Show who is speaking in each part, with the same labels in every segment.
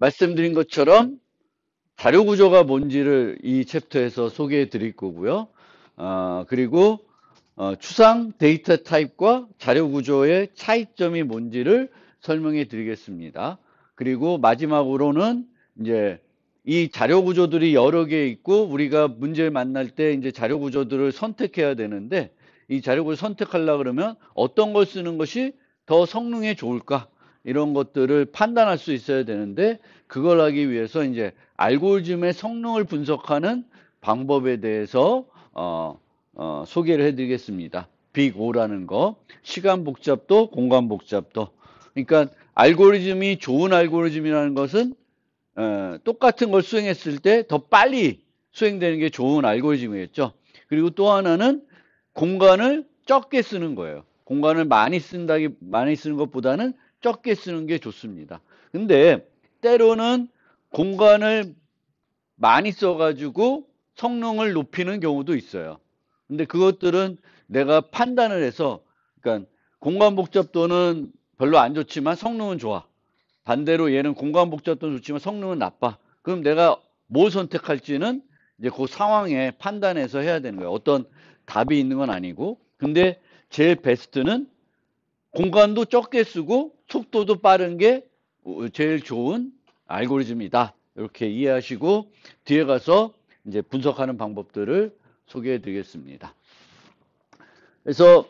Speaker 1: 말씀드린 것처럼 자료 구조가 뭔지를 이 챕터에서 소개해 드릴 거고요. 그리고 추상 데이터 타입과 자료 구조의 차이점이 뭔지를 설명해 드리겠습니다. 그리고 마지막으로는 이제 이 자료 구조들이 여러 개 있고 우리가 문제를 만날 때 이제 자료 구조들을 선택해야 되는데 이 자료 구조 선택하려 그러면 어떤 걸 쓰는 것이 더 성능에 좋을까? 이런 것들을 판단할 수 있어야 되는데 그걸 하기 위해서 이제 알고리즘의 성능을 분석하는 방법에 대해서 소개를 해드리겠습니다. 빅 O라는 거, 시간 복잡도, 공간 복잡도. 그러니까 알고리즘이 좋은 알고리즘이라는 것은 똑같은 걸 수행했을 때 더 빨리 수행되는 게 좋은 알고리즘이겠죠. 그리고 또 하나는 공간을 적게 쓰는 거예요. 공간을 많이 쓰는 것보다는 적게 쓰는 게 좋습니다. 근데 때로는 공간을 많이 써가지고 성능을 높이는 경우도 있어요. 근데 그것들은 내가 판단을 해서, 그러니까 공간 복잡도는 별로 안 좋지만 성능은 좋아. 반대로 얘는 공간 복잡도는 좋지만 성능은 나빠. 그럼 내가 뭘 선택할지는 이제 그 상황에 판단해서 해야 되는 거예요. 어떤 답이 있는 건 아니고. 근데 제일 베스트는 공간도 적게 쓰고 속도도 빠른 게 제일 좋은 알고리즘이다. 이렇게 이해하시고 뒤에 가서 이제 분석하는 방법들을 소개해 드리겠습니다. 그래서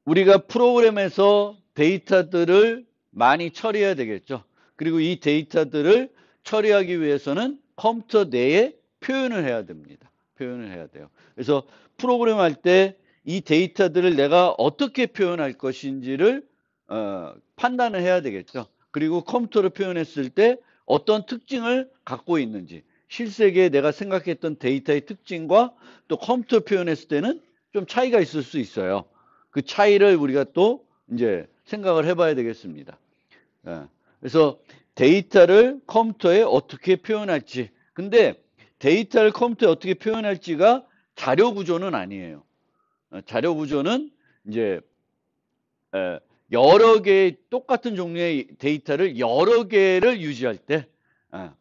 Speaker 1: 우리가 프로그램에서 데이터들을 많이 처리해야 되겠죠. 그리고 이 데이터들을 처리하기 위해서는 컴퓨터 내에 표현을 해야 됩니다. 표현을 해야 돼요. 그래서 프로그램 할 때 이 데이터들을 내가 어떻게 표현할 것인지를 판단을 해야 되겠죠. 그리고 컴퓨터로 표현했을 때 어떤 특징을 갖고 있는지, 실세계에 내가 생각했던 데이터의 특징과 또 컴퓨터 표현했을 때는 좀 차이가 있을 수 있어요. 그 차이를 우리가 또 이제 생각을 해봐야 되겠습니다. 그래서 데이터를 컴퓨터에 어떻게 표현할지. 근데 데이터를 컴퓨터에 어떻게 표현할지가 자료 구조는 아니에요. 자료 구조는 이제 여러 개의 똑같은 종류의 데이터를 여러 개를 유지할 때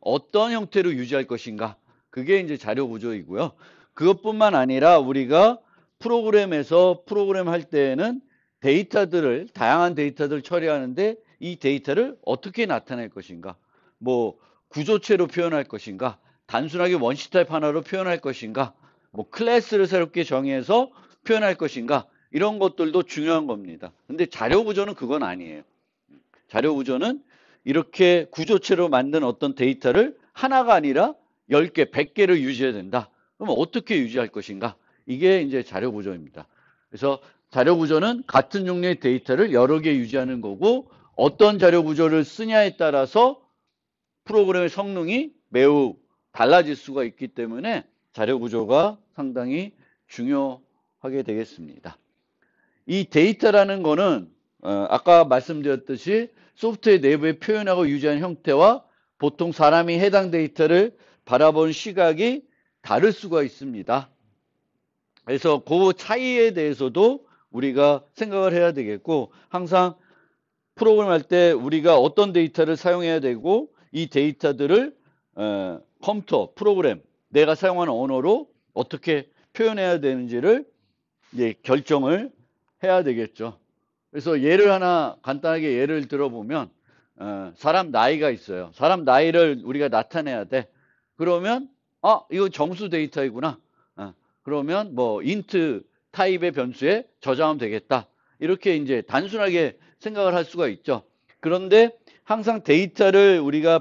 Speaker 1: 어떤 형태로 유지할 것인가. 그게 이제 자료 구조이고요. 그것뿐만 아니라 우리가 프로그램에서 프로그램 할 때에는 데이터들을 다양한 데이터들을 처리하는데 이 데이터를 어떻게 나타낼 것인가. 뭐 구조체로 표현할 것인가. 단순하게 원시 타입 하나로 표현할 것인가. 뭐 클래스를 새롭게 정해서 표현할 것인가. 이런 것들도 중요한 겁니다. 근데 자료 구조는 그건 아니에요. 자료 구조는 이렇게 구조체로 만든 어떤 데이터를 하나가 아니라 10개, 100개를 유지해야 된다. 그럼 어떻게 유지할 것인가? 이게 이제 자료 구조입니다. 그래서 자료 구조는 같은 종류의 데이터를 여러 개 유지하는 거고 어떤 자료 구조를 쓰냐에 따라서 프로그램의 성능이 매우 달라질 수가 있기 때문에 자료 구조가 상당히 중요하게 되겠습니다. 이 데이터라는 거는 아까 말씀드렸듯이 소프트웨어 내부에 표현하고 유지하는 형태와 보통 사람이 해당 데이터를 바라보는 시각이 다를 수가 있습니다. 그래서 그 차이에 대해서도 우리가 생각을 해야 되겠고 항상 프로그램 할 때 우리가 어떤 데이터를 사용해야 되고 이 데이터들을 컴퓨터, 프로그램, 내가 사용하는 언어로 어떻게 표현해야 되는지를 이제 결정을 해야 되겠죠. 그래서 예를 하나 간단하게 예를 들어보면 사람 나이가 있어요. 사람 나이를 우리가 나타내야 돼. 그러면 이거 정수 데이터이구나. 그러면 뭐 인트 타입의 변수에 저장하면 되겠다. 이렇게 이제 단순하게 생각을 할 수가 있죠. 그런데 항상 데이터를 우리가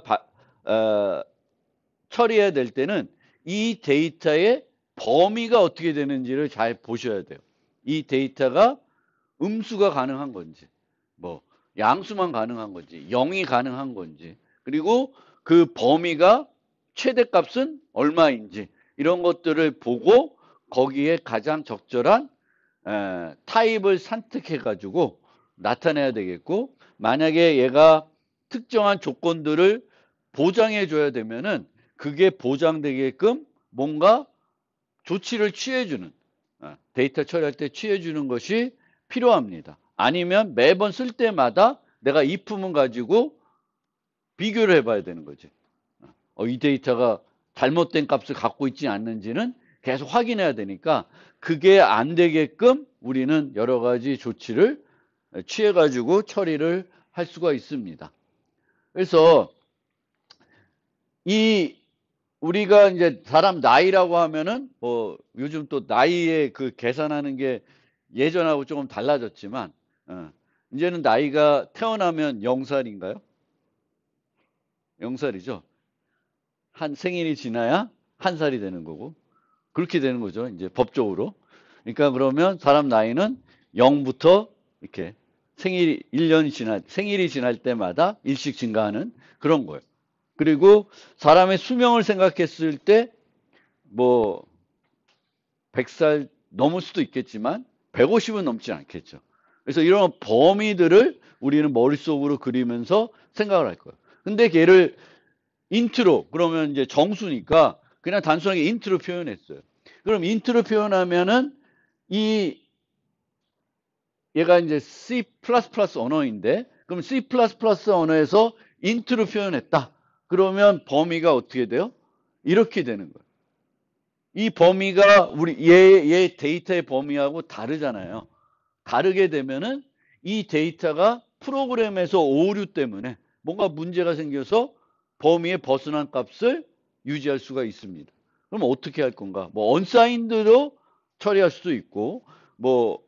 Speaker 1: 처리해야 될 때는 이 데이터의 범위가 어떻게 되는지를 잘 보셔야 돼요. 이 데이터가 음수가 가능한 건지, 뭐 양수만 가능한 건지, 0이 가능한 건지, 그리고 그 범위가 최대값은 얼마인지 이런 것들을 보고 거기에 가장 적절한 타입을 선택해 가지고 나타내야 되겠고, 만약에 얘가 특정한 조건들을 보장해 줘야 되면은 그게 보장되게끔 뭔가 조치를 취해주는 데이터 처리할 때 취해주는 것이 필요합니다. 아니면 매번 쓸 때마다 내가 if만 가지고 비교를 해봐야 되는 거지. 이 데이터가 잘못된 값을 갖고 있지 않는지는 계속 확인해야 되니까 그게 안 되게끔 우리는 여러 가지 조치를 취해가지고 처리를 할 수가 있습니다. 그래서 우리가 이제 사람 나이라고 하면은 뭐 요즘 또 나이에 그 계산하는 게 예전하고 조금 달라졌지만 이제는 나이가 태어나면 0살인가요? 0살이죠. 한 생일이 지나야 1살이 되는 거고 그렇게 되는 거죠. 이제 법적으로. 그러니까 그러면 사람 나이는 0부터 이렇게 생일이 지날 때마다 일씩 증가하는 그런 거예요. 그리고 사람의 수명을 생각했을 때 뭐 100살 넘을 수도 있겠지만 150은 넘지 않겠죠. 그래서 이런 범위들을 우리는 머릿속으로 그리면서 생각을 할 거예요. 근데 걔를 인트로 그러면 이제 정수니까 그냥 단순하게 인트로 표현했어요. 그럼 인트로 표현하면은 얘가 이제 C++ 언어인데 그럼 C++ 언어에서 인트로 표현했다. 그러면 범위가 어떻게 돼요? 이렇게 되는 거예요. 이 범위가 얘 데이터의 범위하고 다르잖아요. 다르게 되면은 이 데이터가 프로그램에서 오류 때문에 뭔가 문제가 생겨서 범위에 벗어난 값을 유지할 수가 있습니다. 그럼 어떻게 할 건가? 뭐 언사인드로 처리할 수도 있고 뭐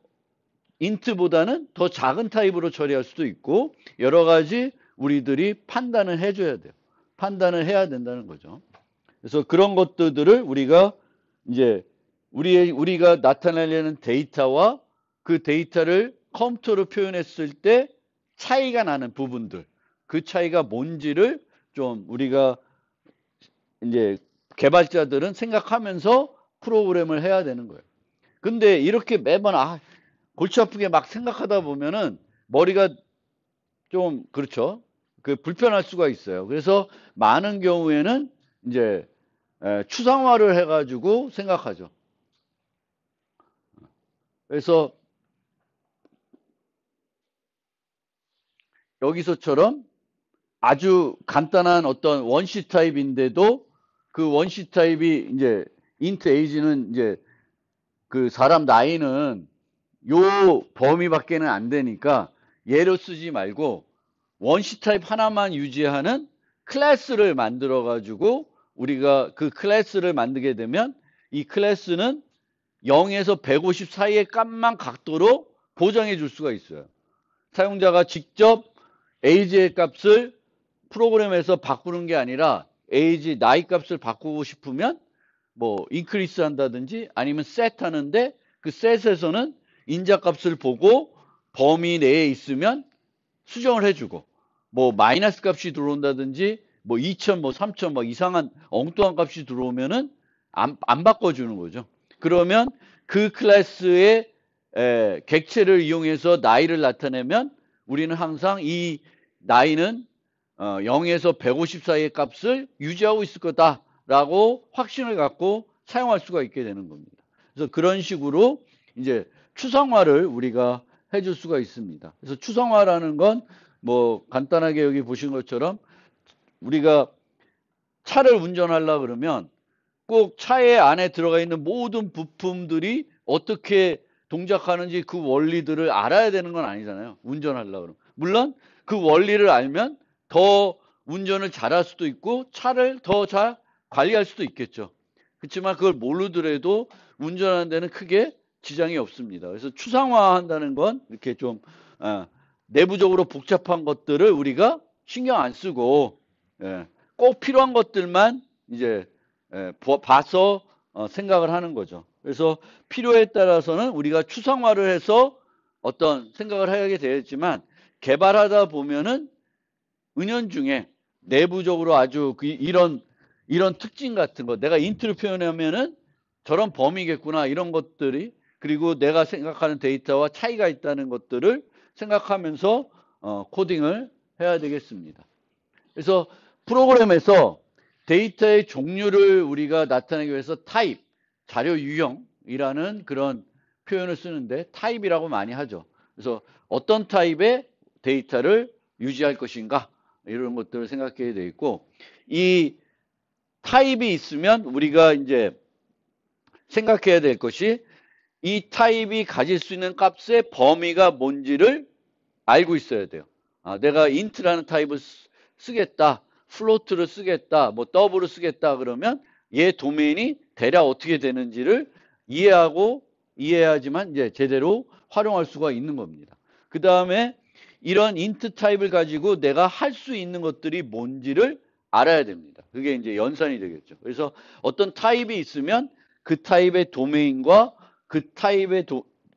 Speaker 1: 인트보다는 더 작은 타입으로 처리할 수도 있고 여러 가지 우리들이 판단을 해줘야 돼요. 판단을 해야 된다는 거죠. 그래서 그런 것들을 우리가 이제 우리가 나타내려는 데이터와 그 데이터를 컴퓨터로 표현했을 때 차이가 나는 부분들, 그 차이가 뭔지를 좀 우리가 이제 개발자들은 생각하면서 프로그램을 해야 되는 거예요. 근데 이렇게 매번 골치 아프게 막 생각하다 보면은 머리가 좀 그렇죠. 그 불편할 수가 있어요. 그래서 많은 경우에는 이제 추상화를 해가지고 생각하죠. 그래서 여기서처럼 아주 간단한 어떤 원시 타입인데도 그 원시 타입이 이제 int age는 이제 그 사람 나이는 요 범위밖에는 안 되니까 얘로 쓰지 말고 원시 타입 하나만 유지하는 클래스를 만들어 가지고 우리가 그 클래스를 만들게 되면 이 클래스는 0에서 150 사이의 값만 각도로 보정해 줄 수가 있어요. 사용자가 직접 age의 값을 프로그램에서 바꾸는 게 아니라 age 나이 값을 바꾸고 싶으면 뭐 increase 한다든지 아니면 set 하는데 그 set에서는 인자 값을 보고 범위 내에 있으면 수정을 해주고 뭐 마이너스 값이 들어온다든지 뭐 2000, 뭐 3000, 뭐 이상한 엉뚱한 값이 들어오면은 안 바꿔주는 거죠. 그러면 그 클래스의 객체를 이용해서 나이를 나타내면 우리는 항상 이 나이는 0에서 150 사이의 값을 유지하고 있을 거다라고 확신을 갖고 사용할 수가 있게 되는 겁니다. 그래서 그런 식으로 이제 추상화를 우리가 해줄 수가 있습니다. 그래서 추상화라는 건 뭐 간단하게 여기 보신 것처럼 우리가 차를 운전하려고 그러면 꼭 차의 안에 들어가 있는 모든 부품들이 어떻게 동작하는지 그 원리들을 알아야 되는 건 아니잖아요. 운전하려고 그러면. 물론 그 원리를 알면 더 운전을 잘할 수도 있고 차를 더 잘 관리할 수도 있겠죠. 그렇지만 그걸 모르더라도 운전하는 데는 크게 지장이 없습니다. 그래서 추상화한다는 건 이렇게 좀 내부적으로 복잡한 것들을 우리가 신경 안 쓰고 꼭 필요한 것들만 이제 봐서 생각을 하는 거죠. 그래서 필요에 따라서는 우리가 추상화를 해서 어떤 생각을 하게 되었지만 개발하다 보면은 은연중에 내부적으로 아주 이런 특징 같은 거 내가 인트로 표현하면은 저런 범위겠구나 이런 것들이 그리고 내가 생각하는 데이터와 차이가 있다는 것들을 생각하면서 코딩을 해야 되겠습니다. 그래서 프로그램에서 데이터의 종류를 우리가 나타내기 위해서 타입, 자료 유형이라는 그런 표현을 쓰는데 타입이라고 많이 하죠. 그래서 어떤 타입의 데이터를 유지할 것인가 이런 것들을 생각해야 돼 있고, 이 타입이 있으면 우리가 이제 생각해야 될 것이 이 타입이 가질 수 있는 값의 범위가 뭔지를 알고 있어야 돼요. 내가 int라는 타입을 쓰겠다, float를 쓰겠다, 뭐 double을 쓰겠다 그러면 얘 도메인이 대략 어떻게 되는지를 이해해야지만 이제 제대로 활용할 수가 있는 겁니다. 그 다음에 이런 int 타입을 가지고 내가 할 수 있는 것들이 뭔지를 알아야 됩니다. 그게 이제 연산이 되겠죠. 그래서 어떤 타입이 있으면 그 타입의 도메인과 그 타입의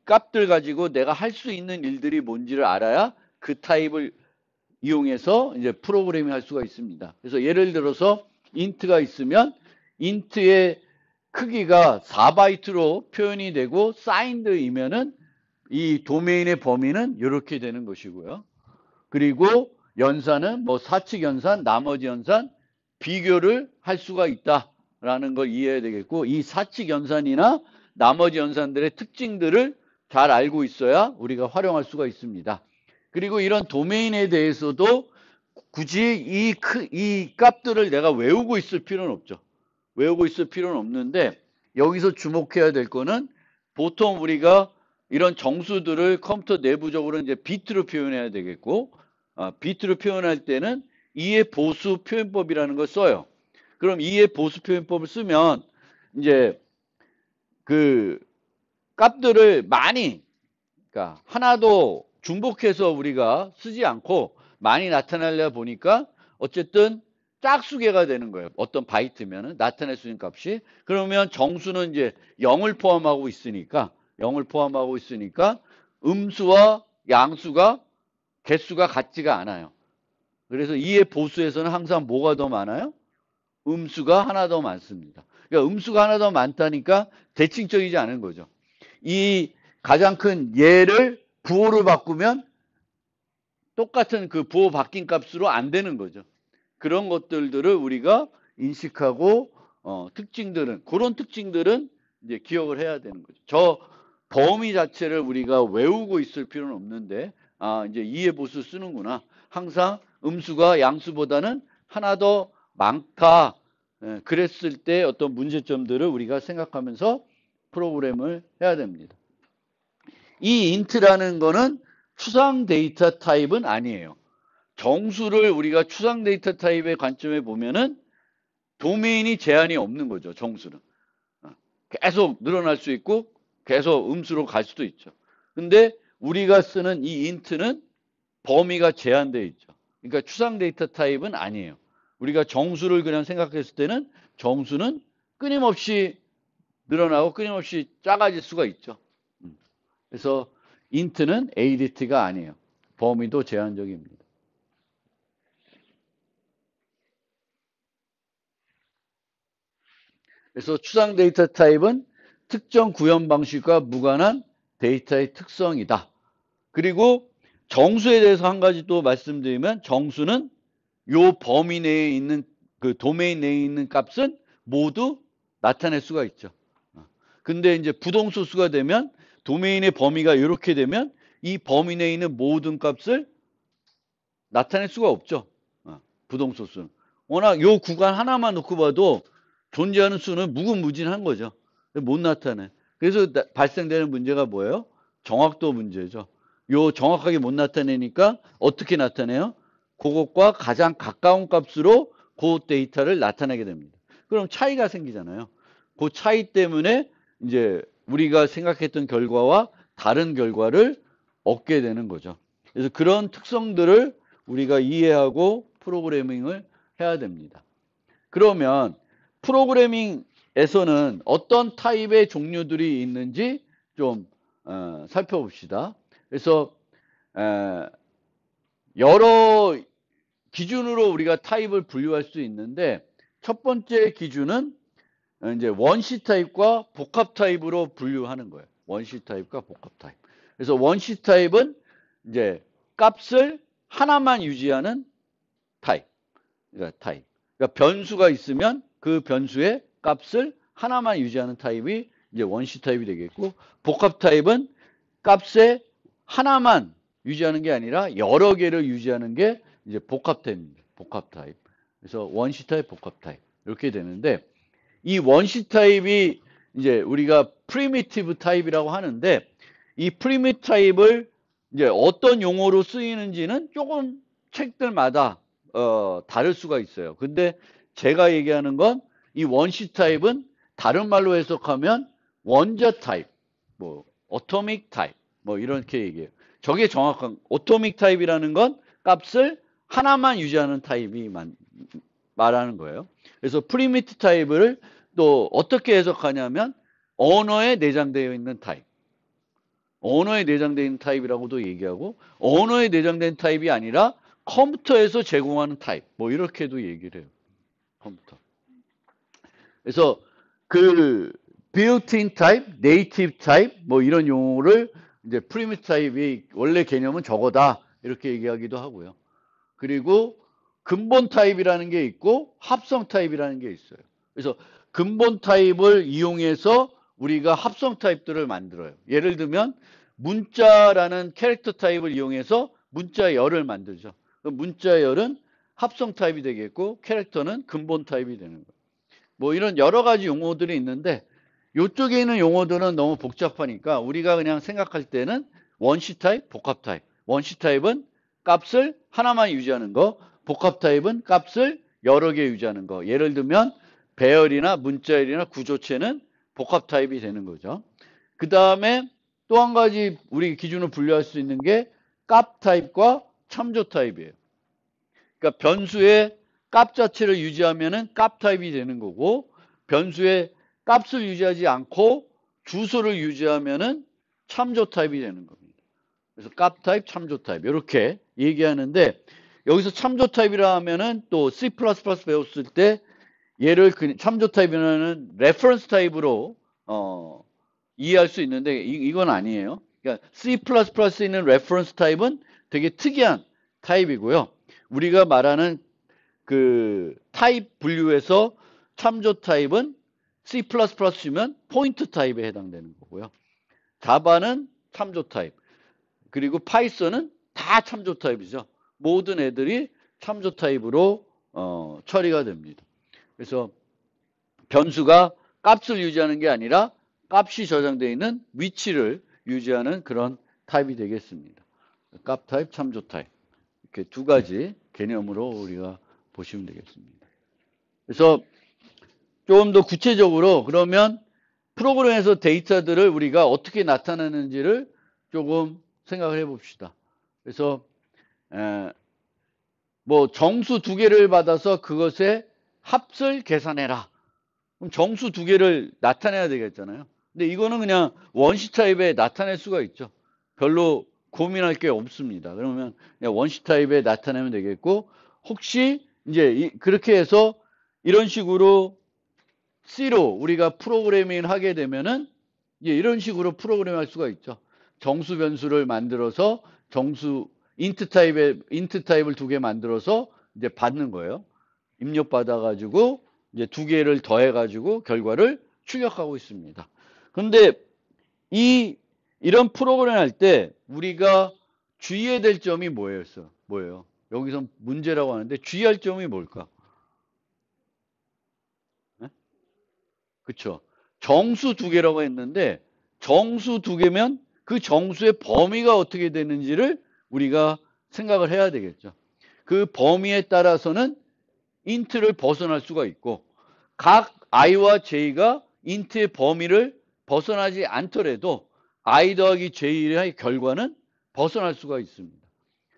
Speaker 1: 값들 가지고 내가 할 수 있는 일들이 뭔지를 알아야 그 타입을 이용해서 이제 프로그래밍 할 수가 있습니다. 그래서 예를 들어서 int가 있으면 int의 크기가 4바이트로 표현이 되고 signed이면은 이 도메인의 범위는 이렇게 되는 것이고요. 그리고 연산은 뭐 사칙 연산, 나머지 연산, 비교를 할 수가 있다라는 걸 이해해야 되겠고, 이 사칙 연산이나 나머지 연산들의 특징들을 잘 알고 있어야 우리가 활용할 수가 있습니다. 그리고 이런 도메인에 대해서도 굳이 이 값들을 내가 외우고 있을 필요는 없죠. 외우고 있을 필요는 없는데, 여기서 주목해야 될 거는 보통 우리가 이런 정수들을 컴퓨터 내부적으로 이제 비트로 표현해야 되겠고, 비트로 표현할 때는 2의 보수 표현법이라는 걸 써요. 그럼 2의 보수 표현법을 쓰면 이제 그 값들을 많이, 그러니까 하나도 중복해서 우리가 쓰지 않고 많이 나타내려 보니까 어쨌든 짝수계가 되는 거예요. 어떤 바이트면은 나타낼 수 있는 값이. 그러면 정수는 이제 0을 포함하고 있으니까 음수와 양수가 개수가 같지가 않아요. 그래서 2의 보수에서는 항상 뭐가 더 많아요? 음수가 하나 더 많습니다. 그러니까 음수가 하나 더 많다니까 대칭적이지 않은 거죠. 이 가장 큰 얘를 부호를 바꾸면 똑같은 그 부호 바뀐 값으로 안 되는 거죠. 그런 것들을 우리가 인식하고 그런 특징들은 이제 기억을 해야 되는 거죠. 저 범위 자체를 우리가 외우고 있을 필요는 없는데, 이제 2의 보수 쓰는구나. 항상 음수가 양수보다는 하나 더 많다. 그랬을 때 어떤 문제점들을 우리가 생각하면서 프로그램을 해야 됩니다. 이 int라는 거는 추상 데이터 타입은 아니에요. 정수를 우리가 추상 데이터 타입의 관점에 보면은 도메인이 제한이 없는 거죠. 정수는 계속 늘어날 수 있고 계속 음수로 갈 수도 있죠. 근데 우리가 쓰는 이 int는 범위가 제한되어 있죠. 그러니까 추상 데이터 타입은 아니에요. 우리가 정수를 그냥 생각했을 때는 정수는 끊임없이 늘어나고 끊임없이 작아질 수가 있죠. 그래서 int는 ADT가 아니에요. 범위도 제한적입니다. 그래서 추상 데이터 타입은 특정 구현 방식과 무관한 데이터의 특성이다. 그리고 정수에 대해서 한 가지 또 말씀드리면, 정수는 요 범위 내에 있는 그 도메인 내에 있는 값은 모두 나타낼 수가 있죠. 근데 이제 부동소수가 되면 도메인의 범위가 이렇게 되면 이 범위 내에 있는 모든 값을 나타낼 수가 없죠. 부동소수는. 워낙 요 구간 하나만 놓고 봐도 존재하는 수는 무궁무진한 거죠. 못 나타내. 그래서 발생되는 문제가 뭐예요? 정확도 문제죠. 요 정확하게 못 나타내니까 어떻게 나타내요? 그것과 가장 가까운 값으로 그 데이터를 나타내게 됩니다. 그럼 차이가 생기잖아요. 그 차이 때문에 이제 우리가 생각했던 결과와 다른 결과를 얻게 되는 거죠. 그래서 그런 특성들을 우리가 이해하고 프로그래밍을 해야 됩니다. 그러면 프로그래밍에서는 어떤 타입의 종류들이 있는지 좀 살펴봅시다. 그래서 여러 기준으로 우리가 타입을 분류할 수 있는데, 첫 번째 기준은 이제 원시 타입과 복합 타입으로 분류하는 거예요. 원시 타입과 복합 타입. 그래서 원시 타입은 이제 값을 하나만 유지하는 타입. 그러니까 변수가 있으면 그 변수의 값을 하나만 유지하는 타입이 이제 원시 타입이 되겠고, 복합 타입은 값의 하나만 유지하는 게 아니라 여러 개를 유지하는 게 이제 복합 타입입니다. 복합 타입. 그래서 원시 타입, 복합 타입. 이렇게 되는데, 이 원시 타입이 이제 우리가 프리미티브 타입이라고 하는데, 이 프리미티브 타입을 이제 어떤 용어로 쓰이는지는 조금 책들마다 다를 수가 있어요. 근데 제가 얘기하는 건 이 원시 타입은 다른 말로 해석하면 원자 타입, 뭐 어토믹 타입, 뭐 이렇게 얘기해요. 저게 정확한 어토믹 타입이라는 건 값을 하나만 유지하는 타입이 말하는 거예요. 그래서 프리미티 타입을 또 어떻게 해석하냐면 언어에 내장되어 있는 타입. 언어에 내장되어 있는 타입이라고도 얘기하고 언어에 내장된 타입이 아니라 컴퓨터에서 제공하는 타입. 뭐 이렇게도 얘기를 해요. 컴퓨터. 그래서 그 built-in 타입, native 타입 뭐 이런 용어를 이제 프리미티 타입이 원래 개념은 저거다. 이렇게 얘기하기도 하고요. 그리고 근본 타입이라는 게 있고 합성 타입이라는 게 있어요. 그래서 근본 타입을 이용해서 우리가 합성 타입들을 만들어요. 예를 들면 문자라는 캐릭터 타입을 이용해서 문자열을 만들죠. 문자열은 합성 타입이 되겠고 캐릭터는 근본 타입이 되는 거예요. 뭐 이런 여러 가지 용어들이 있는데 이쪽에 있는 용어들은 너무 복잡하니까 우리가 그냥 생각할 때는 원시 타입, 복합 타입. 원시 타입은 값을 하나만 유지하는 거, 복합 타입은 값을 여러 개 유지하는 거. 예를 들면 배열이나 문자열이나 구조체는 복합 타입이 되는 거죠. 그 다음에 또 한 가지 우리 기준으로 분류할 수 있는 게 값 타입과 참조 타입이에요. 그러니까 변수의 값 자체를 유지하면은 값 타입이 되는 거고 변수의 값을 유지하지 않고 주소를 유지하면은 참조 타입이 되는 겁니다. 그래서 값 타입, 참조 타입 이렇게 얘기하는데 여기서 참조 타입이라 하면은 또 C++ 배웠을 때 얘를 참조 타입이라는 레퍼런스 타입으로 이해할 수 있는데 이건 아니에요. 그러니까 C++에 있는 레퍼런스 타입은 되게 특이한 타입이고요. 우리가 말하는 그 타입 분류에서 참조 타입은 C++면 포인트 타입에 해당되는 거고요. 자바는 참조 타입. 그리고 파이썬은 다 참조 타입이죠. 모든 애들이 참조 타입으로 처리가 됩니다. 그래서 변수가 값을 유지하는 게 아니라 값이 저장되어 있는 위치를 유지하는 그런 타입이 되겠습니다. 값 타입, 참조 타입. 이렇게 두 가지 개념으로 우리가 보시면 되겠습니다. 그래서 조금 더 구체적으로 그러면 프로그램에서 데이터들을 우리가 어떻게 나타내는지를 조금 생각을 해봅시다. 그래서 뭐 정수 두 개를 받아서 그것의 합을 계산해라. 그럼 정수 두 개를 나타내야 되겠잖아요. 근데 이거는 그냥 원시 타입에 나타낼 수가 있죠. 별로 고민할 게 없습니다. 그러면 그냥 원시 타입에 나타내면 되겠고 혹시 이제 그렇게 해서 이런 식으로 C로 우리가 프로그래밍 하게 되면은 이제 이런 식으로 프로그램 할 수가 있죠. 정수 변수를 만들어서 정수 인트 타입을 두 개 만들어서 이제 받는 거예요. 입력 받아가지고 이제 두 개를 더해가지고 결과를 출력하고 있습니다. 근데 이런 프로그램 할 때 우리가 주의해야 될 점이 뭐예요? 여기서 문제라고 하는데 주의할 점이 뭘까? 네? 그쵸. 정수 두 개라고 했는데 정수 두 개면 그 정수의 범위가 어떻게 되는지를 우리가 생각을 해야 되겠죠. 그 범위에 따라서는 인트를 벗어날 수가 있고 각 i와 j가 인트의 범위를 벗어나지 않더라도 i 더하기 j의 결과는 벗어날 수가 있습니다.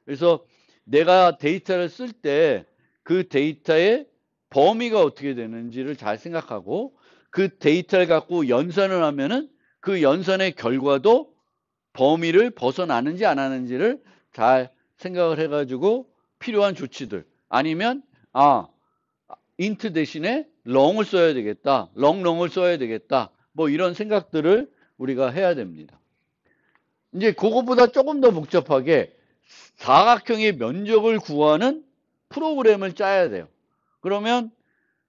Speaker 1: 그래서 내가 데이터를 쓸 때 그 데이터의 범위가 어떻게 되는지를 잘 생각하고 그 데이터를 갖고 연산을 하면은 그 연산의 결과도 범위를 벗어나는지 안 하는지를 잘 생각을 해가지고 필요한 조치들 아니면 인트 대신에 long을 써야 되겠다. long을 써야 되겠다. 뭐 이런 생각들을 우리가 해야 됩니다. 이제 그것보다 조금 더 복잡하게 사각형의 면적을 구하는 프로그램을 짜야 돼요. 그러면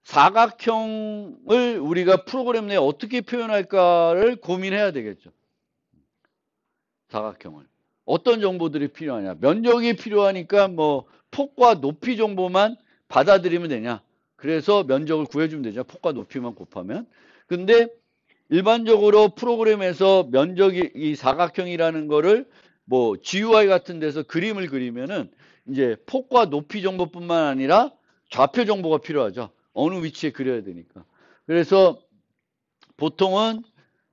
Speaker 1: 사각형을 우리가 프로그램 내에 어떻게 표현할까를 고민해야 되겠죠. 사각형을. 어떤 정보들이 필요하냐. 면적이 필요하니까 뭐 폭과 높이 정보만 받아들이면 되냐? 그래서 면적을 구해주면 되죠. 폭과 높이만 곱하면. 근데 일반적으로 프로그램에서 면적이 이 사각형이라는 거를 뭐 GUI 같은 데서 그림을 그리면은 이제 폭과 높이 정보뿐만 아니라 좌표 정보가 필요하죠. 어느 위치에 그려야 되니까. 그래서 보통은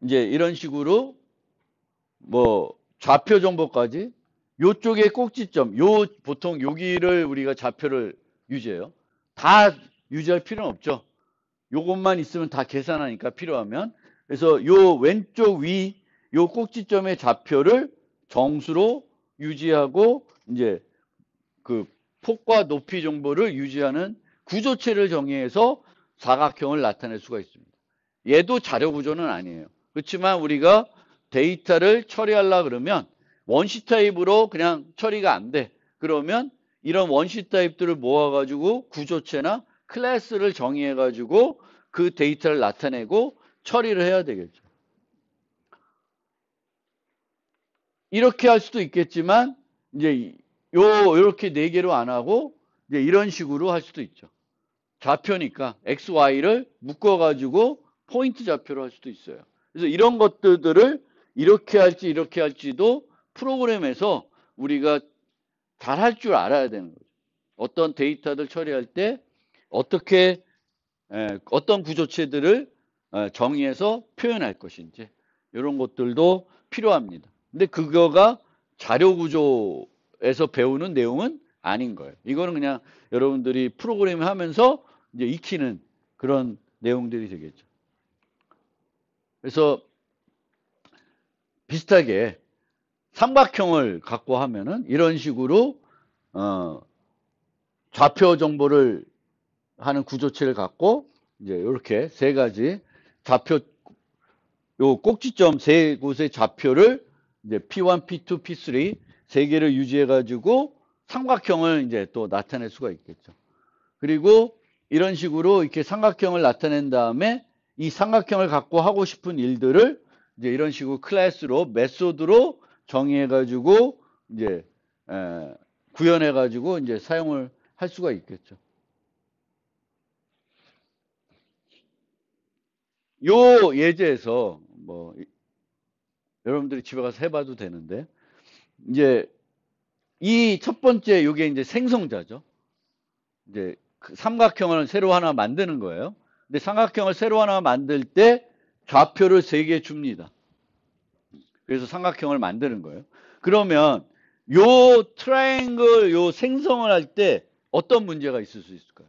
Speaker 1: 이제 이런 식으로 뭐 좌표 정보까지 요쪽에 꼭지점, 보통 여기를 우리가 좌표를 유지해요. 다 유지할 필요는 없죠. 요것만 있으면 다 계산하니까 필요하면. 그래서 요 왼쪽 요 꼭지점의 좌표를 정수로 유지하고 이제 그 폭과 높이 정보를 유지하는 구조체를 정의해서 사각형을 나타낼 수가 있습니다. 얘도 자료 구조는 아니에요. 그렇지만 우리가 데이터를 처리하려 그러면 원시 타입으로 그냥 처리가 안 돼. 그러면 이런 원시 타입들을 모아가지고 구조체나 클래스를 정의해가지고 그 데이터를 나타내고 처리를 해야 되겠죠. 이렇게 할 수도 있겠지만 이제 요렇게 네 개로 안 하고 이제 이런 식으로 할 수도 있죠. 좌표니까 x, y를 묶어가지고 포인트 좌표로 할 수도 있어요. 그래서 이런 것들을 이렇게 할지 이렇게 할지도 프로그램에서 우리가 잘 할 줄 알아야 되는 거죠. 어떤 데이터들 처리할 때 어떻게 어떤 구조체들을 정의해서 표현할 것인지 이런 것들도 필요합니다. 근데 그거가 자료 구조에서 배우는 내용은 아닌 거예요. 이거는 그냥 여러분들이 프로그램 하면서 이제 익히는 그런 내용들이 되겠죠. 그래서 비슷하게 삼각형을 갖고 하면은 이런 식으로 좌표 정보를 하는 구조체를 갖고 이제 이렇게 세 가지 좌표 요 꼭지점 세 곳의 좌표를 이제 P1, P2, P3 세 개를 유지해 가지고 삼각형을 이제 또 나타낼 수가 있겠죠. 그리고 이런 식으로 이렇게 삼각형을 나타낸 다음에 이 삼각형을 갖고 하고 싶은 일들을 이제 이런 식으로 클래스로 메소드로 정의해 가지고 이제 구현해 가지고 이제 사용을 할 수가 있겠죠. 요 예제에서 뭐 여러분들이 집에 가서 해봐도 되는데 이제 이 첫 번째 요게 이제 생성자죠. 이제 그 삼각형을 새로 하나 만드는 거예요. 근데 삼각형을 새로 하나 만들 때 좌표를 3개 줍니다. 그래서 삼각형을 만드는 거예요. 그러면 요 트라이앵글 요 생성을 할 때 어떤 문제가 있을 수 있을까요?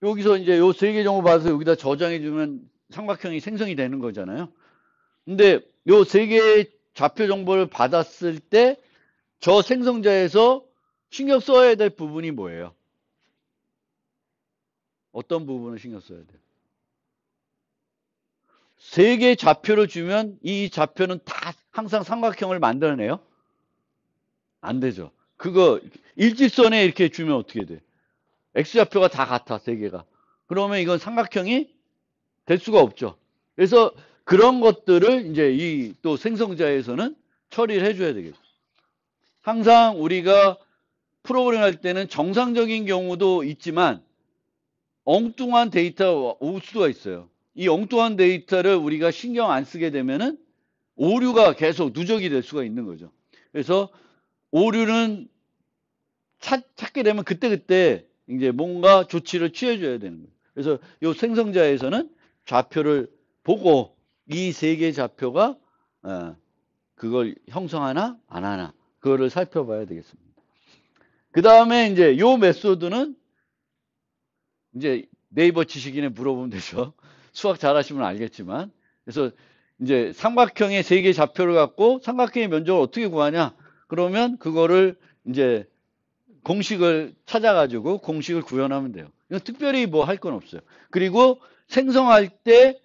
Speaker 1: 여기서 이제 요 3개 정보 받아서 여기다 저장해 주면 삼각형이 생성이 되는 거잖아요. 근데 요 3개의 좌표 정보를 받았을 때 저 생성자에서 신경 써야 될 부분이 뭐예요? 어떤 부분을 신경 써야 돼요? 3개의 좌표를 주면 이 좌표는 다 항상 삼각형을 만들어내요? 안 되죠. 그거 일직선에 이렇게 주면 어떻게 돼? X좌표가 다 같아, 3개가. 그러면 이건 삼각형이 될 수가 없죠. 그래서 그런 것들을 이제 이 또 생성자에서는 처리를 해줘야 되겠죠. 항상 우리가 프로그램 할 때는 정상적인 경우도 있지만 엉뚱한 데이터가 올 수가 있어요. 이 엉뚱한 데이터를 우리가 신경 안 쓰게 되면은 오류가 계속 누적이 될 수가 있는 거죠. 그래서 오류는 찾게 되면 그때그때 이제 뭔가 조치를 취해줘야 되는 거예요. 그래서 이 생성자에서는 좌표를 보고 이 3개의 좌표가 그걸 형성하나 안 하나 그거를 살펴봐야 되겠습니다. 그 다음에 이제 요 메소드는 이제 네이버 지식인에 물어보면 되죠. 수학 잘하시면 알겠지만. 그래서 이제 삼각형의 3개의 좌표를 갖고 삼각형의 면적을 어떻게 구하냐? 그러면 그거를 이제 공식을 찾아가지고 공식을 구현하면 돼요. 이건 특별히 뭐 할 건 없어요. 그리고 생성할 때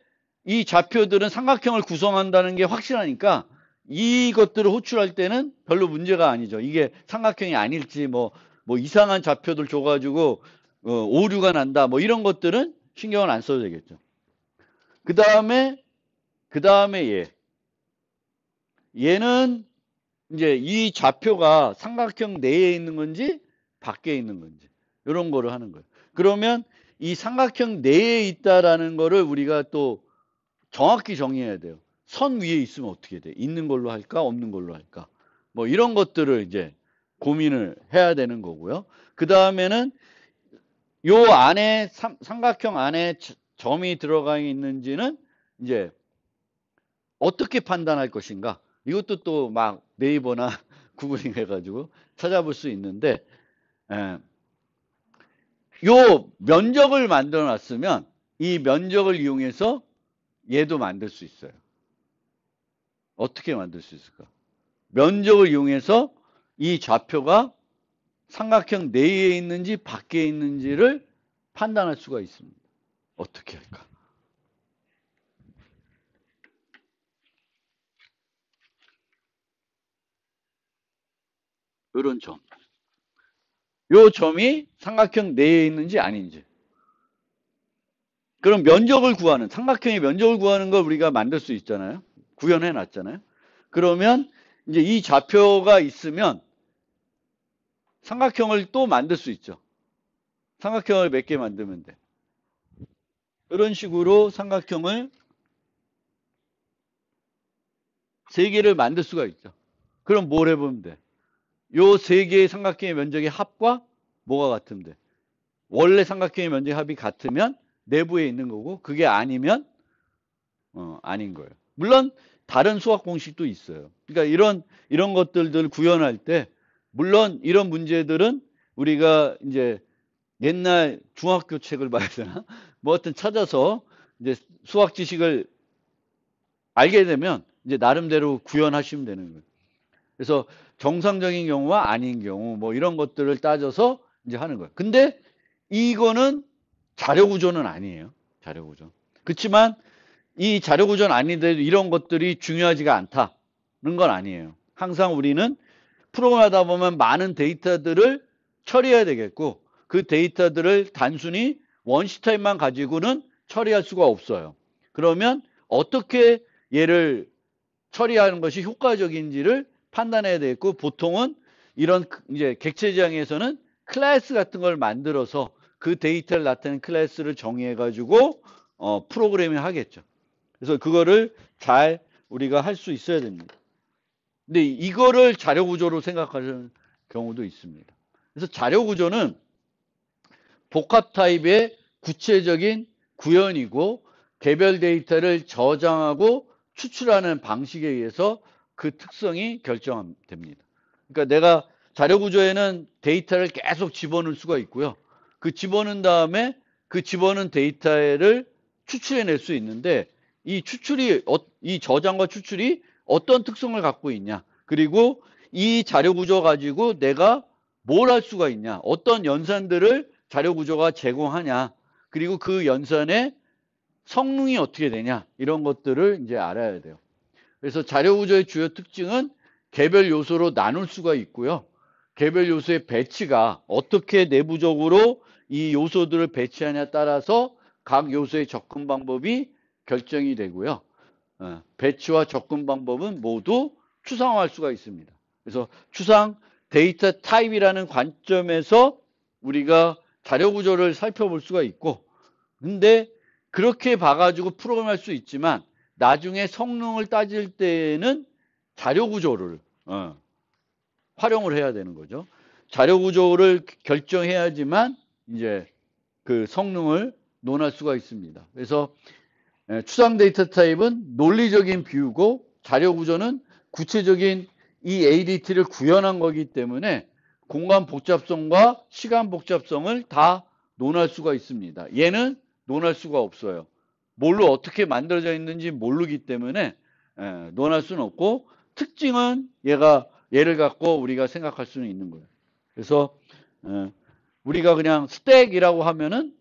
Speaker 1: 이 좌표들은 삼각형을 구성한다는 게 확실하니까 이것들을 호출할 때는 별로 문제가 아니죠. 이게 삼각형이 아닐지 뭐 이상한 좌표들 줘가지고 오류가 난다 뭐 이런 것들은 신경을 안 써도 되겠죠. 그 다음에 얘 얘는 이제 이 좌표가 삼각형 내에 있는 건지 밖에 있는 건지 이런 거를 하는 거예요. 그러면 이 삼각형 내에 있다라는 거를 우리가 또 정확히 정의해야 돼요. 선 위에 있으면 어떻게 돼? 있는 걸로 할까? 없는 걸로 할까? 뭐 이런 것들을 이제 고민을 해야 되는 거고요. 그 다음에는 요 안에 삼각형 안에 점이 들어가 있는지는 이제 어떻게 판단할 것인가? 이것도 또 막 네이버나 구글링 해가지고 찾아볼 수 있는데, 예, 요 면적을 만들어 놨으면 이 면적을 이용해서 얘도 만들 수 있어요. 어떻게 만들 수 있을까? 면적을 이용해서 이 좌표가 삼각형 내에 있는지 밖에 있는지를 판단할 수가 있습니다. 어떻게 할까? 이런 점. 요 점이 삼각형 내에 있는지 아닌지. 그럼 면적을 구하는, 삼각형의 면적을 구하는 걸 우리가 만들 수 있잖아요. 구현해 놨잖아요. 그러면 이제 이 좌표가 있으면 삼각형을 또 만들 수 있죠. 삼각형을 몇 개 만들면 돼. 이런 식으로 삼각형을 세 개를 만들 수가 있죠. 그럼 뭘 해보면 돼? 요 세 개의 삼각형의 면적의 합과 뭐가 같으면 돼? 원래 삼각형의 면적의 합이 같으면 내부에 있는 거고, 그게 아니면 아닌 거예요. 물론 다른 수학 공식도 있어요. 그러니까 이런 것들을 구현할 때 물론 이런 문제들은 우리가 이제 옛날 중학교 책을 봐야 되나? 뭐 하여튼 찾아서 이제 수학 지식을 알게 되면 이제 나름대로 구현하시면 되는 거예요. 그래서 정상적인 경우와 아닌 경우 뭐 이런 것들을 따져서 이제 하는 거예요. 근데 이거는 자료 구조는 아니에요. 자료 구조. 그렇지만 이 자료 구조는 아닌데도 이런 것들이 중요하지가 않다는 건 아니에요. 항상 우리는 프로그램하다 보면 많은 데이터들을 처리해야 되겠고 그 데이터들을 단순히 원시 타입만 가지고는 처리할 수가 없어요. 그러면 어떻게 얘를 처리하는 것이 효과적인지를 판단해야 되겠고 보통은 이런 이제 객체지향에서는 클래스 같은 걸 만들어서 그 데이터를 나타내는 클래스를 정의해 가지고 프로그래밍을 하겠죠. 그래서 그거를 잘 우리가 할 수 있어야 됩니다. 근데 이거를 자료 구조로 생각하는 경우도 있습니다. 그래서 자료 구조는 복합 타입의 구체적인 구현이고 개별 데이터를 저장하고 추출하는 방식에 의해서 그 특성이 결정됩니다. 그러니까 내가 자료 구조에는 데이터를 계속 집어넣을 수가 있고요. 그 집어넣은 다음에 그 집어넣은 데이터를 추출해낼 수 있는데 이 저장과 추출이 어떤 특성을 갖고 있냐. 그리고 이 자료 구조 가지고 내가 뭘 할 수가 있냐. 어떤 연산들을 자료 구조가 제공하냐. 그리고 그 연산의 성능이 어떻게 되냐. 이런 것들을 이제 알아야 돼요. 그래서 자료 구조의 주요 특징은 개별 요소로 나눌 수가 있고요. 개별 요소의 배치가 어떻게 내부적으로 이 요소들을 배치하냐에 따라서 각 요소의 접근 방법이 결정이 되고요. 배치와 접근 방법은 모두 추상화할 수가 있습니다. 그래서 추상 데이터 타입이라는 관점에서 우리가 자료 구조를 살펴볼 수가 있고 근데 그렇게 봐가지고 프로그램할 수 있지만 나중에 성능을 따질 때에는 자료 구조를 활용을 해야 되는 거죠. 자료 구조를 결정해야지만 이제 그 성능을 논할 수가 있습니다. 그래서 추상 데이터 타입은 논리적인 비유고 자료 구조는 구체적인 이 ADT를 구현한 거기 때문에 공간 복잡성과 시간 복잡성을 다 논할 수가 있습니다. 얘는 논할 수가 없어요. 뭘로 어떻게 만들어져 있는지 모르기 때문에 논할 수는 없고 특징은 얘를 갖고 우리가 생각할 수는 있는 거예요. 그래서 우리가 그냥 스택이라고 하면은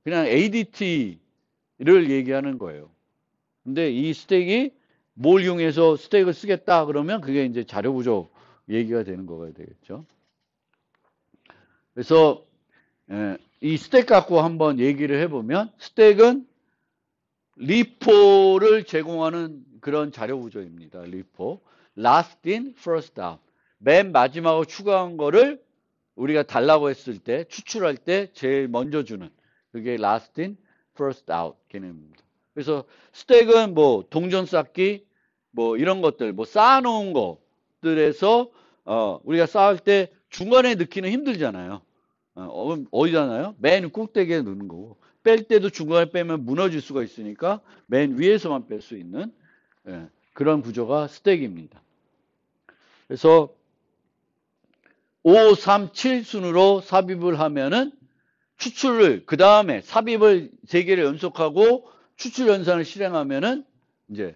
Speaker 1: 그냥 ADT를 얘기하는 거예요. 근데 이 스택이 뭘 이용해서 스택을 쓰겠다 그러면 그게 이제 자료 구조 얘기가 되는 거가 되겠죠. 그래서 이 스택 갖고 한번 얘기를 해보면 스택은 리포를 제공하는 그런 자료 구조입니다. 리포. last in, first out. 맨 마지막으로 추가한 거를 우리가 달라고 했을 때, 추출할 때 제일 먼저 주는 그게 last in, first out 개념입니다. 그래서 스택은 뭐 동전 쌓기, 뭐 이런 것들, 뭐 쌓아놓은 것들에서 우리가 쌓을 때 중간에 넣기는 힘들잖아요. 어디다 놔요? 맨 꼭대기에 넣는 거고, 뺄 때도 중간에 빼면 무너질 수가 있으니까 맨 위에서만 뺄 수 있는 그런 구조가 스택입니다. 그래서 5, 3, 7 순으로 삽입을 하면은 추출을 그 다음에 삽입을 3개를 연속하고 추출 연산을 실행하면은 이제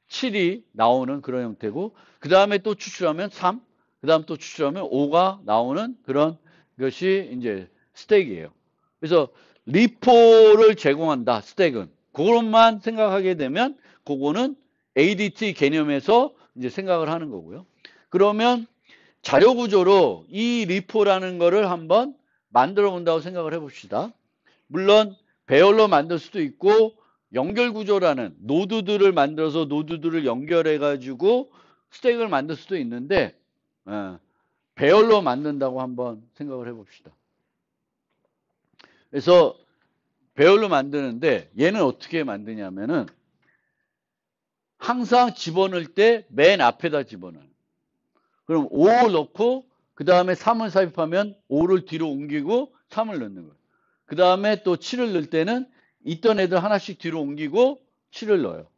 Speaker 1: 7이 나오는 그런 형태고, 그 다음에 또 추출하면 3, 그 다음 또 추출하면 5가 나오는 그런 것이 이제 스택이에요. 그래서 리포를 제공한다, 스택은. 그것만 생각하게 되면 그거는 ADT 개념에서 이제 생각을 하는 거고요. 그러면 자료 구조로 이 리포라는 거를 한번 만들어 본다고 생각을 해 봅시다. 물론 배열로 만들 수도 있고 연결 구조라는 노드들을 만들어서 노드들을 연결해 가지고 스택을 만들 수도 있는데 배열로 만든다고 한번 생각을 해 봅시다. 그래서 배열로 만드는데 얘는 어떻게 만드냐면은 항상 집어넣을 때 맨 앞에다 집어넣어요. 그럼 5를 넣고 그 다음에 3을 삽입하면 5를 뒤로 옮기고 3을 넣는 거예요. 그 다음에 또 7을 넣을 때는 있던 애들 하나씩 뒤로 옮기고 7을 넣어요.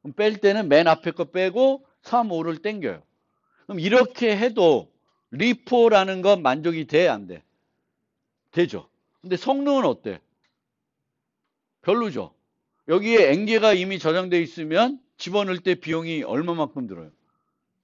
Speaker 1: 그럼 뺄 때는 맨 앞에 거 빼고 3, 5를 땡겨요. 그럼 이렇게 해도 리포라는 건 만족이 돼, 안 돼? 되죠. 근데 성능은 어때? 별로죠. 여기에 N개가 이미 저장돼 있으면 집어넣을 때 비용이 얼마만큼 들어요?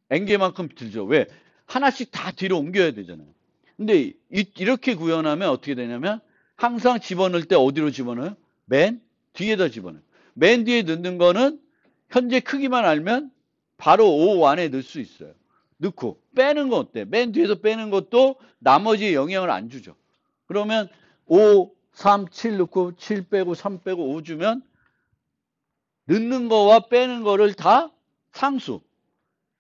Speaker 1: N개만큼 들죠. 왜? 하나씩 다 뒤로 옮겨야 되잖아요. 근데 이렇게 구현하면 어떻게 되냐면 항상 집어넣을 때 어디로 집어넣어요? 맨 뒤에다 집어넣어요. 맨 뒤에 넣는 거는 현재 크기만 알면 바로 O 안에 넣을 수 있어요. 넣고 빼는 건 어때? 맨 뒤에서 빼는 것도 나머지에 영향을 안 주죠. 그러면 5, 3, 7 넣고 7 빼고 3 빼고 5 주면 넣는 거와 빼는 거를 다 상수.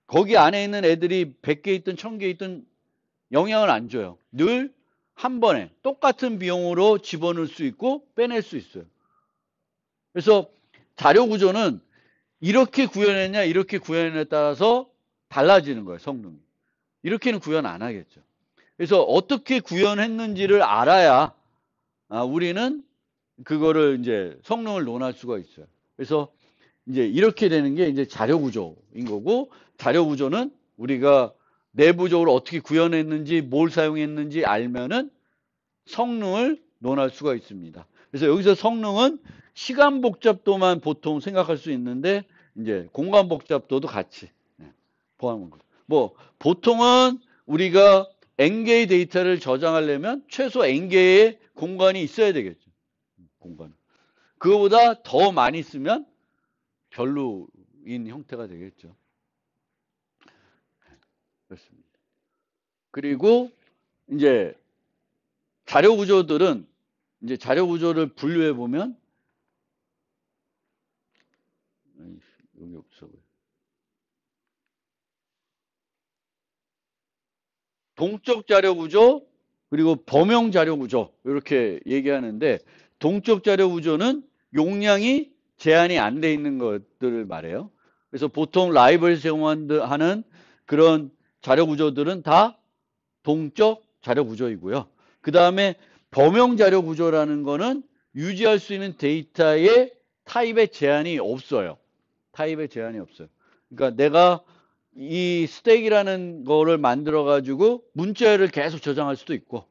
Speaker 1: 거기 안에 있는 애들이 100개 있든 1000개 있든 영향을 안 줘요. 늘 한 번에 똑같은 비용으로 집어넣을 수 있고 빼낼 수 있어요. 그래서 자료 구조는 이렇게 구현했냐 이렇게 구현했냐에 따라서 달라지는 거예요. 성능이. 이렇게는 구현 안 하겠죠. 그래서 어떻게 구현했는지를 알아야 우리는 그거를 이제 성능을 논할 수가 있어요. 그래서 이제 이렇게 되는 게 이제 자료 구조인 거고, 자료 구조는 우리가 내부적으로 어떻게 구현했는지 뭘 사용했는지 알면은 성능을 논할 수가 있습니다. 그래서 여기서 성능은 시간 복잡도만 보통 생각할 수 있는데 이제 공간 복잡도도 같이 포함한 거죠. 뭐 보통은 우리가 N개의 데이터를 저장하려면 최소 N개의 공간이 있어야 되겠죠. 공간. 그거보다 더 많이 쓰면 별로인 형태가 되겠죠. 그렇습니다. 그리고 이제 자료 구조들은 이제 자료 구조를 분류해 보면 여기 없어. 동적 자료 구조 그리고 범용 자료 구조 이렇게 얘기하는데, 동적 자료 구조는 용량이 제한이 안 돼 있는 것들을 말해요. 그래서 보통 라이브러리 제공하는 그런 자료 구조들은 다 동적 자료 구조이고요. 그 다음에 범용 자료 구조라는 거는 유지할 수 있는 데이터의 타입의 제한이 없어요. 타입의 제한이 없어요. 그러니까 내가 이 스택이라는 거를 만들어 가지고 문자를 계속 저장할 수도 있고,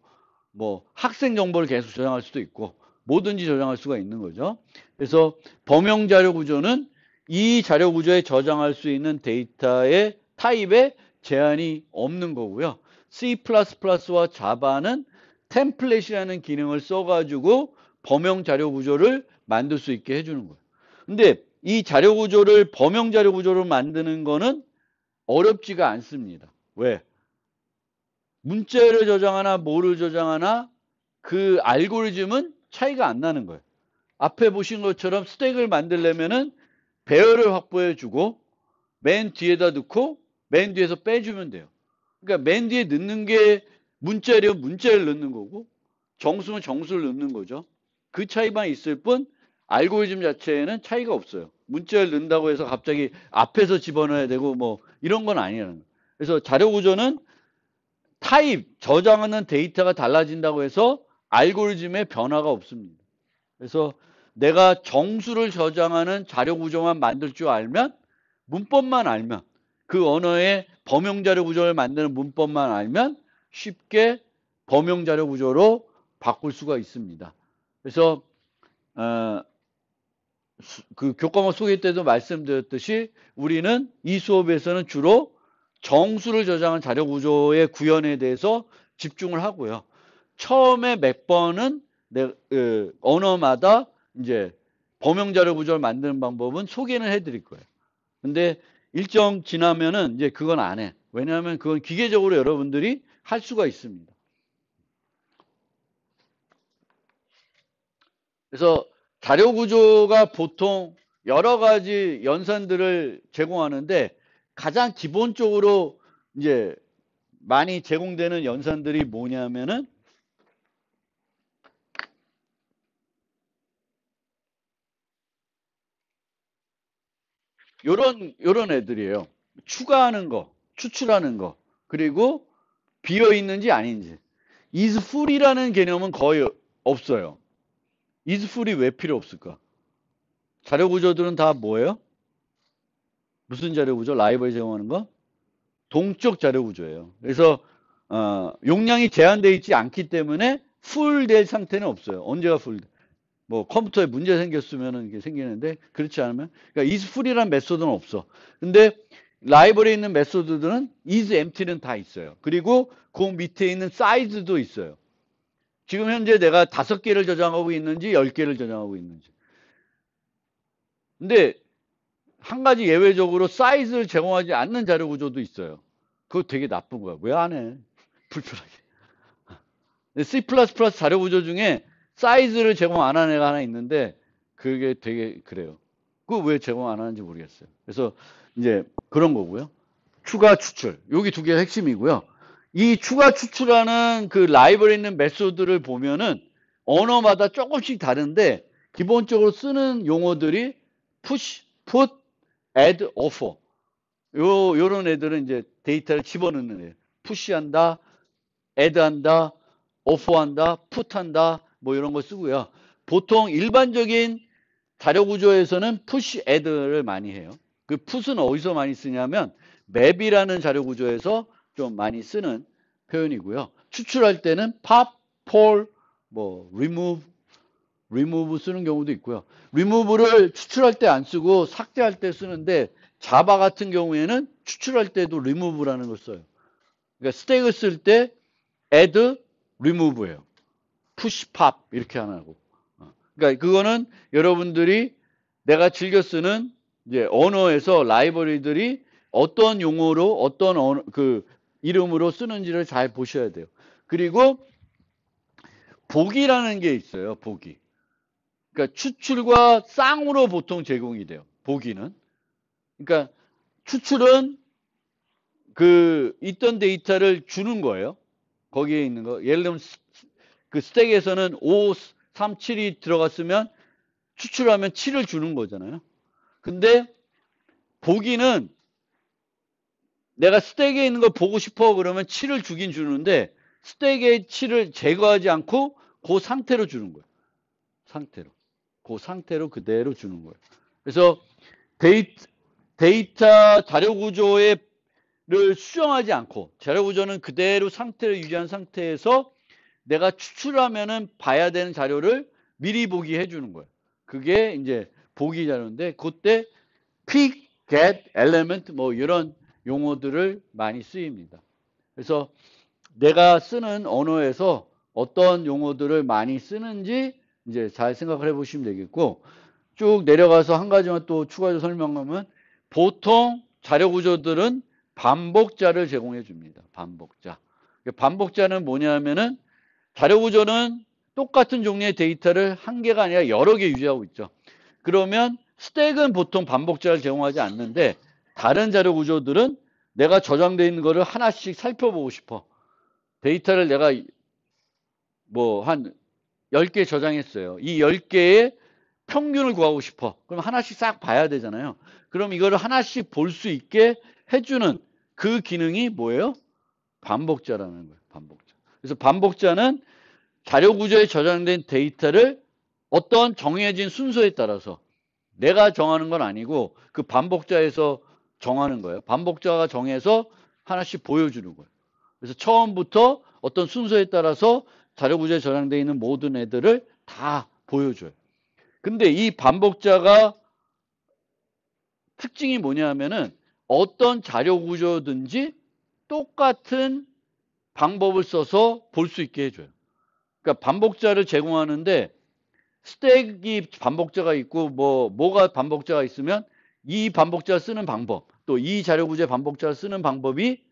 Speaker 1: 뭐 학생 정보를 계속 저장할 수도 있고, 뭐든지 저장할 수가 있는 거죠. 그래서 범용 자료 구조는 이 자료 구조에 저장할 수 있는 데이터의 타입에 제한이 없는 거고요. C++와 자바는 템플릿이라는 기능을 써가지고 범용 자료 구조를 만들 수 있게 해주는 거예요. 근데 이 자료 구조를 범용 자료 구조로 만드는 거는 어렵지가 않습니다. 왜? 문자를 저장하나 뭐를 저장하나 그 알고리즘은 차이가 안 나는 거예요. 앞에 보신 것처럼 스택을 만들려면은 배열을 확보해 주고 맨 뒤에다 넣고 맨 뒤에서 빼주면 돼요. 그러니까 맨 뒤에 넣는 게 문자면 문자를 넣는 거고 정수면 정수를 넣는 거죠. 그 차이만 있을 뿐 알고리즘 자체에는 차이가 없어요. 문자를 넣는다고 해서 갑자기 앞에서 집어넣어야 되고 뭐 이런 건 아니라는 거예요. 그래서 자료 구조는 타입, 저장하는 데이터가 달라진다고 해서 알고리즘에 변화가 없습니다. 그래서 내가 정수를 저장하는 자료 구조만 만들 줄 알면, 문법만 알면, 그 언어의 범용 자료 구조를 만드는 문법만 알면 쉽게 범용 자료 구조로 바꿀 수가 있습니다. 그래서 그 교과목 소개 때도 말씀드렸듯이 우리는 이 수업에서는 주로 정수를 저장한 자료 구조의 구현에 대해서 집중을 하고요. 처음에 몇 번은 언어마다 이제 범용 자료 구조를 만드는 방법은 소개는 해드릴 거예요. 근데 일정 지나면은 이제 그건 안 해. 왜냐하면 그건 기계적으로 여러분들이 할 수가 있습니다. 그래서 자료 구조가 보통 여러 가지 연산들을 제공하는데 가장 기본적으로 이제 많이 제공되는 연산들이 뭐냐면은 요런 애들이에요. 추가하는 거, 추출하는 거, 그리고 비어 있는지 아닌지. is full이라는 개념은 거의 없어요. is full이 왜 필요 없을까? 자료 구조들은 다 뭐예요? 무슨 자료 구조? 라이벌 제공하는 거? 동적 자료 구조예요. 그래서 용량이 제한되어 있지 않기 때문에 풀 될 상태는 없어요. 언제가 풀? 뭐 컴퓨터에 문제 생겼으면 이게 생기는데 그렇지 않으면 그러니까 is full이라는 메소드는 없어. 근데 라이벌에 있는 메소드들은 is empty는 다 있어요. 그리고 그 밑에 있는 사이즈도 있어요. 지금 현재 내가 5개를 저장하고 있는지 10개를 저장하고 있는지. 근데 한 가지 예외적으로 사이즈를 제공하지 않는 자료 구조도 있어요. 그거 되게 나쁜 거야. 왜 안 해? 불편하게. C++ 자료 구조 중에 사이즈를 제공 안 하는 애가 하나 있는데 그게 되게 그래요. 그거 왜 제공 안 하는지 모르겠어요. 그래서 이제 그런 거고요. 추가 추출. 여기 두 개가 핵심이고요. 이 추가 추출하는 그 라이브러리에 있는 메소드를 보면은 언어마다 조금씩 다른데 기본적으로 쓰는 용어들이 push, put, add, offer. 요런 애들은 이제 데이터를 집어넣는 애예요. 푸시한다, add한다, offer한다, put한다, 뭐 이런 거 쓰고요. 보통 일반적인 자료 구조에서는 push, add를 많이 해요. 그 put은 어디서 많이 쓰냐면 map이라는 자료 구조에서 좀 많이 쓰는 표현이고요. 추출할 때는 pop, pull, 뭐 remove 쓰는 경우도 있고요. remove를 추출할 때 안 쓰고 삭제할 때 쓰는데 자바 같은 경우에는 추출할 때도 remove라는 걸 써요. 그러니까 스택을 쓸 때 add, remove예요. push, pop 이렇게 안 하고. 그러니까 그거는 여러분들이 내가 즐겨 쓰는 이제 언어에서 라이브러리들이 어떤 용어로 어떤 그 이름으로 쓰는지를 잘 보셔야 돼요. 그리고 보기라는 게 있어요. 보기. 그러니까 추출과 쌍으로 보통 제공이 돼요. 보기는. 그러니까 추출은 그 있던 데이터를 주는 거예요. 거기에 있는 거. 예를 들면 그 스택에서는 5, 3, 7이 들어갔으면 추출하면 7을 주는 거잖아요. 근데 보기는 내가 스택에 있는 거 보고 싶어 그러면 7을 주긴 주는데 스택에 7을 제거하지 않고 그 상태로 주는 거예요. 상태로. 그 상태로 그대로 주는 거예요. 그래서 데이터 자료 구조를 수정하지 않고 자료 구조는 그대로 상태를 유지한 상태에서 내가 추출하면은 봐야 되는 자료를 미리 보기 해주는 거예요. 그게 이제 보기 자료인데 그때 pick, get, element 뭐 이런 용어들을 많이 쓰입니다. 그래서 내가 쓰는 언어에서 어떤 용어들을 많이 쓰는지 이제 잘 생각을 해보시면 되겠고 쭉 내려가서 한 가지만 또 추가로 설명하면 보통 자료 구조들은 반복자를 제공해 줍니다. 반복자. 반복자는 뭐냐면은 자료 구조는 똑같은 종류의 데이터를 한 개가 아니라 여러 개 유지하고 있죠. 그러면 스택은 보통 반복자를 제공하지 않는데 다른 자료 구조들은 내가 저장되어 있는 거를 하나씩 살펴보고 싶어. 데이터를 내가 뭐 한 10개 저장했어요. 이 10개의 평균을 구하고 싶어. 그럼 하나씩 싹 봐야 되잖아요. 그럼 이거를 하나씩 볼 수 있게 해주는 그 기능이 뭐예요? 반복자라는 거예요. 반복자. 그래서 반복자는 자료 구조에 저장된 데이터를 어떤 정해진 순서에 따라서 내가 정하는 건 아니고 그 반복자에서 정하는 거예요. 반복자가 정해서 하나씩 보여주는 거예요. 그래서 처음부터 어떤 순서에 따라서 자료 구조에 저장되어 있는 모든 애들을 다 보여줘요. 근데 이 반복자가 특징이 뭐냐면은 어떤 자료 구조든지 똑같은 방법을 써서 볼 수 있게 해줘요. 그러니까 반복자를 제공하는데 스택이 반복자가 있고 뭐가 반복자가 있으면 이 반복자 쓰는 방법, 또 이 자료 구조의 반복자를 쓰는 방법이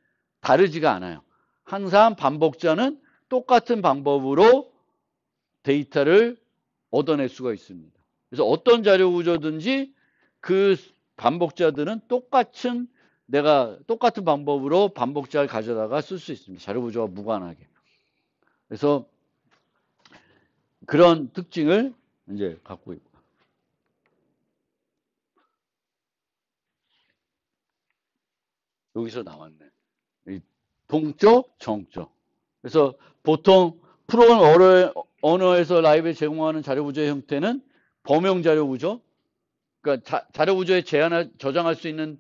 Speaker 1: 다르지가 않아요. 항상 반복자는 똑같은 방법으로 데이터를 얻어낼 수가 있습니다. 그래서 어떤 자료 구조든지 그 반복자들은 내가 똑같은 방법으로 반복자를 가져다가 쓸 수 있습니다. 자료 구조와 무관하게. 그래서 그런 특징을 이제 갖고 있고. 여기서 나왔네. 동적, 정적. 그래서 보통 프로그램 언어에서 라이브에 제공하는 자료 구조의 형태는 범용 자료 구조. 그러니까 자료 구조에 저장할 수 있는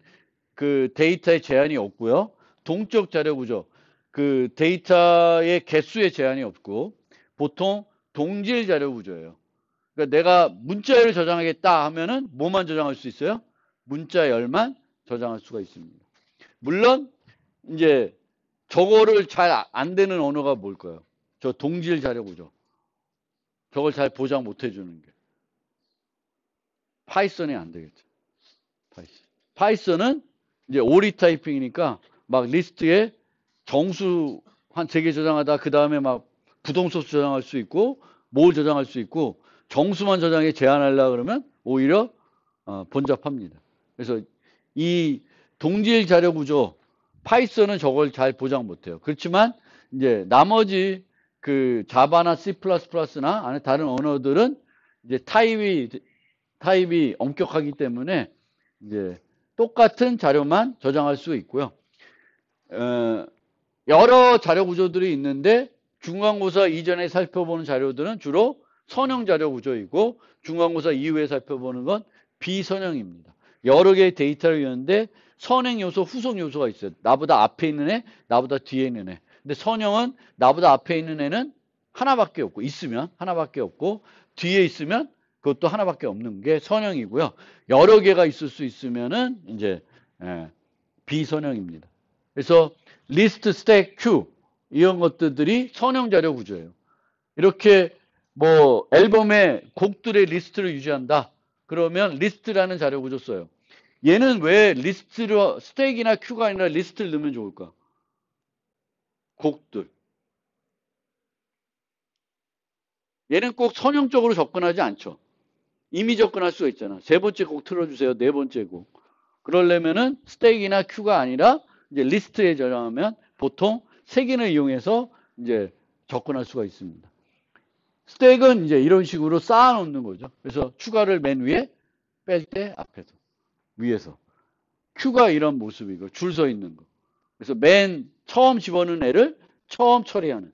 Speaker 1: 그 데이터의 제한이 없고요. 동적 자료 구조. 그 데이터의 개수의 제한이 없고 보통 동질 자료 구조예요. 그러니까 내가 문자열을 저장하겠다 하면은 뭐만 저장할 수 있어요? 문자열만 저장할 수가 있습니다. 물론 이제 저거를 잘 안 되는 언어가 뭘까요? 저 동질 자료 구조. 저걸 잘 보장 못 해주는 게. 파이썬이 안 되겠죠. 파이썬은 이제 오리 타이핑이니까 막 리스트에 정수 한 3개 저장하다 그 다음에 막 부동소수 저장할 수 있고 뭘 저장할 수 있고 정수만 저장해 제한하려고 그러면 오히려 번잡합니다. 그래서 이 동질 자료 구조 파이썬은 저걸 잘 보장 못해요. 그렇지만 이제 나머지 그 자바나 C++나 다른 언어들은 이제 타입이 엄격하기 때문에 이제 똑같은 자료만 저장할 수 있고요. 여러 자료 구조들이 있는데 중간고사 이전에 살펴보는 자료들은 주로 선형 자료 구조이고 중간고사 이후에 살펴보는 건 비선형입니다. 여러 개의 데이터를 이었는데 선행 요소, 후속 요소가 있어요. 나보다 앞에 있는 애, 나보다 뒤에 있는 애. 근데 선형은 나보다 앞에 있는 애는 하나밖에 없고 있으면 하나밖에 없고 뒤에 있으면 그것도 하나밖에 없는 게 선형이고요. 여러 개가 있을 수 있으면은 이제 비선형입니다. 그래서 리스트, 스택, 큐 이런 것들이 선형 자료 구조예요. 이렇게 뭐 앨범에 곡들의 리스트를 유지한다. 그러면 리스트라는 자료 구조 써요. 얘는 왜 리스트로 스택이나 큐가 아니라 리스트를 넣으면 좋을까? 곡들. 얘는 꼭 선형적으로 접근하지 않죠. 이미 접근할 수가 있잖아. 3번째 곡 틀어주세요. 4번째 곡. 그러려면은 스택이나 큐가 아니라 이제 리스트에 저장하면 보통 색인을 이용해서 이제 접근할 수가 있습니다. 스택은 이제 이런 식으로 쌓아 놓는 거죠. 그래서 추가를 맨 위에 뺄 때 앞에서 위에서 큐가 이런 모습이고 줄 서 있는 거. 그래서 맨 처음 집어넣은 애를 처음 처리하는.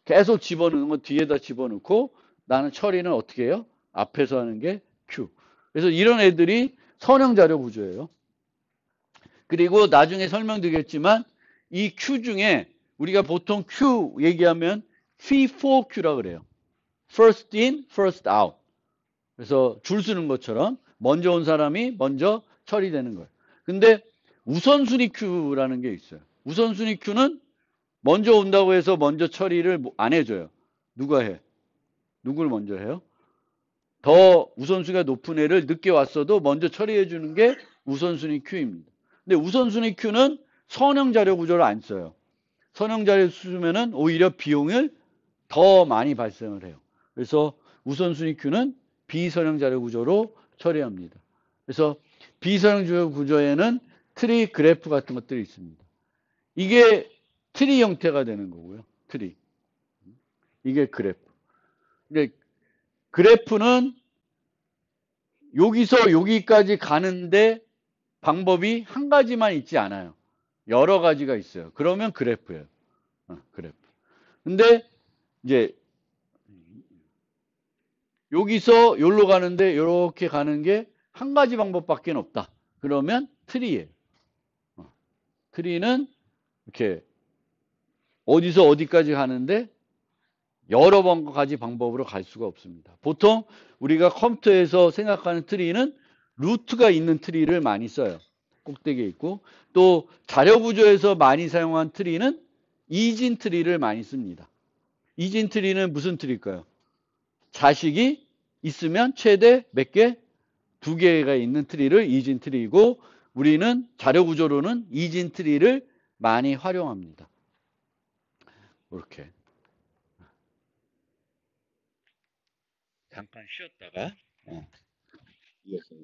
Speaker 1: 계속 집어넣는 건 뒤에다 집어넣고 나는 처리는 어떻게 해요? 앞에서 하는 게 큐. 그래서 이런 애들이 선형 자료 구조예요. 그리고 나중에 설명드리겠지만 이 큐 중에 우리가 보통 큐 얘기하면 FIFO-Q라 그래요. First in, first out. 그래서 줄 서는 것처럼 먼저 온 사람이 먼저 처리되는 거예요. 근데 우선순위 큐라는 게 있어요. 우선순위 큐는 먼저 온다고 해서 먼저 처리를 안 해줘요. 누가 해? 누굴 먼저 해요? 더 우선순위가 높은 애를 늦게 왔어도 먼저 처리해 주는 게 우선순위 큐입니다. 근데 우선순위 큐는 선형 자료 구조를 안 써요. 선형 자료 쓰면은 오히려 비용을 더 많이 발생을 해요. 그래서 우선순위 큐는 비선형 자료 구조로 처리합니다. 그래서 비선형 자료 구조에는 트리 그래프 같은 것들이 있습니다. 이게 트리 형태가 되는 거고요. 트리. 이게 그래프. 근데 그래프는 여기서 여기까지 가는데 방법이 한 가지만 있지 않아요. 여러 가지가 있어요. 그러면 그래프예요. 그래프. 근데 이제 여기서 여기로 가는데 이렇게 가는 게 한 가지 방법밖에 없다. 그러면 트리예요. 트리는 이렇게 어디서 어디까지 가는데 여러 가지 방법으로 갈 수가 없습니다. 보통 우리가 컴퓨터에서 생각하는 트리는 루트가 있는 트리를 많이 써요. 꼭대기에 있고 또 자료 구조에서 많이 사용한 트리는 이진 트리를 많이 씁니다. 이진 트리는 무슨 트리일까요? 자식이 있으면 최대 몇 개? 두 개가 있는 트리를 이진 트리이고 우리는 자료 구조로는 이진 트리를 많이 활용합니다. 이렇게 잠깐 쉬었다가 이어서